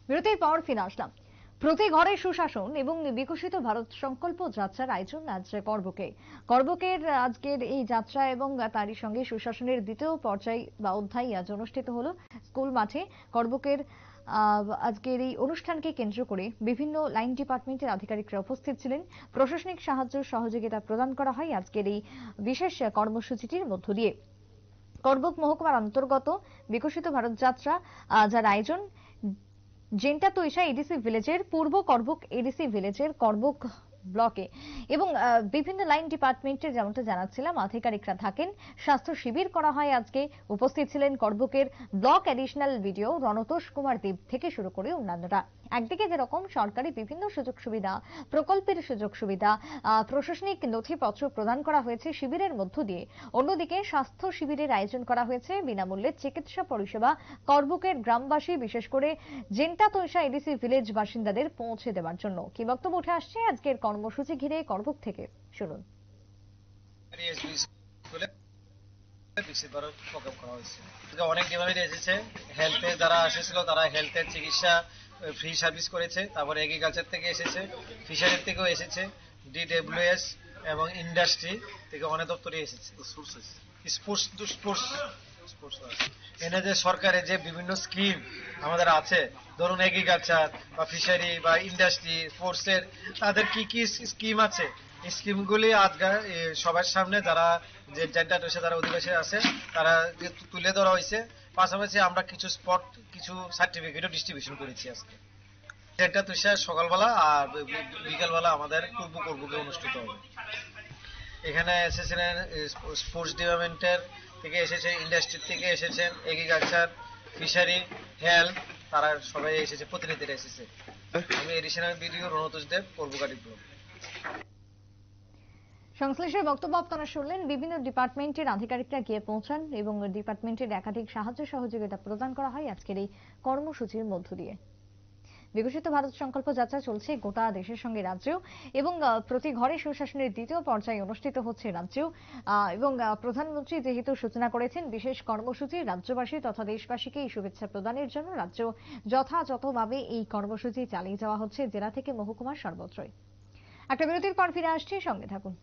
বিরতির পর ফিরে আসলাম। প্রতি ঘরে সুশাসন এবং বিকশিত ভারত সংকল্প যাত্রার আয়োজন আজ করবুকের আজকের এই যাত্রা এবং তারই সঙ্গে সুশাসনের দ্বিতীয় পর্যায় বা অধ্যায় আজ অনুষ্ঠিত হলো স্কুল মাঠে। করবুকের আজকের এই অনুষ্ঠানকে কেন্দ্র করে বিভিন্ন লাইন ডিপার্টমেন্টের আধিকারিকরা উপস্থিত ছিলেন। প্রশাসনিক সাহায্য সহযোগিতা প্রদান করা হয় আজকের এই বিশেষ কর্মসূচিটির মধ্য দিয়ে। করবুক মহকুমার অন্তর্গত বিকশিত ভারত যাত্রা যার আয়োজন জেন্টা তৈশা এডিসি ভিলেজের পূর্ব করবুক এডিসি ভিলেজের করবুক ব্লকে এবং বিভিন্ন লাইন ডিপার্টমেন্টের যেমনটা জানাচ্ছিলাম আধিকারিকরা থাকেন। স্বাস্থ্য শিবির করা হয় আজকে। উপস্থিত ছিলেন করবুকের block additional BDO Ranatosh Kumar Deb থেকে শুরু করে অন্যান্যরা। একদিকে যেরকম সরকারি বিভিন্ন সুযোগ সুবিধা, প্রকল্পের সুযোগ সুবিধা, প্রশাসনিক নথিপত্র প্রদান করা হয়েছে শিবিরের মধ্য দিয়ে, অন্যদিকে স্বাস্থ্য শিবিরের আয়োজন করা হয়েছে বিনামূল্যে চিকিৎসা পরিষেবা করবুকের গ্রামবাসী বিশেষ করে জেন্টা তৈশা এডিসি ভিলেজ বাসিন্দাদের পৌঁছে দেওয়ার জন্য। কি বক্তব্য উঠে আসছে আজকের কর্মসূচি ঘিরে করবুক থেকে শুনুন। অনেক ডিপার্টমেন্ট এসেছে, হেলথে যারা এসেছিল তারা হেলথের চিকিৎসা ফ্রি সার্ভিস করেছে। তারপরে এগ্রিকালচার থেকে এসেছে, ফিশারির থেকেও এসেছে, ডিডব্লিউএস এবং ইন্ডাস্ট্রি থেকে অনেক দপ্তরে এসেছে। স্পোর্টস এনে যে সরকারের যে বিভিন্ন স্কিম আমাদের আছে, ধরুন এগ্রিকালচার বা ফিশারি বা ইন্ডাস্ট্রি স্পোর্টসের, তাদের কি কি স্কিম আছে এই স্কিমগুলি আজকে সবার সামনে যারা যে জেন্টা তৈশা যারা অধিবাসী আছে তারা তুলে ধরা হয়েছে। পাশাপাশি আমরা কিছু স্পট কিছু সার্টিফিকেটও ডিস্ট্রিবিউশন করেছি আজকে। জেন্টা তৈশা সকালবেলা আর বিকালবেলা আমাদের করবুকে অনুষ্ঠিত হবে। এখানে এসেছিলেন স্পোর্টস ডিপার্টমেন্টের থেকে এসেছে, ইন্ডাস্ট্রি থেকে এসেছেন, এগ্রিকালচার, ফিশারি, হেলথ, তারা সবাই এসেছে, প্রতিনিধিরা এসেছে। আমি এডিশনাল ভিডিও রণতোষ দেব, করবুকাটি ব্লক। সংশ্লিষ্ট বক্তব্য আপনারা শুনলেন। বিভিন্ন ডিপার্টমেন্টের আধিকারিকরা গিয়ে পৌঁছান এবং ডিপার্টমেন্টের একাধিক সাহায্য সহযোগিতা প্রদান করা হয় আজকের এই কর্মসূচির মধ্য দিয়ে। বিকশিত ভারত সংকল্প যাত্রা চলছে গোটা দেশের সঙ্গে রাজ্যেও এবং প্রতি ঘরে সুশাসনের দ্বিতীয় পর্যায়ে অনুষ্ঠিত হচ্ছে রাজ্যেও। এবং প্রধানমন্ত্রী যেহেতু সূচনা করেছেন বিশেষ কর্মসূচি, রাজ্যবাসী তথা দেশবাসীকে এই শুভেচ্ছা প্রদানের জন্য রাজ্য যথাযথভাবে এই কর্মসূচি চালিয়ে যাওয়া হচ্ছে জেলা থেকে মহকুমার সর্বত্রই। একটা বিরতির পর ফিরে আসছি, সঙ্গে থাকুন।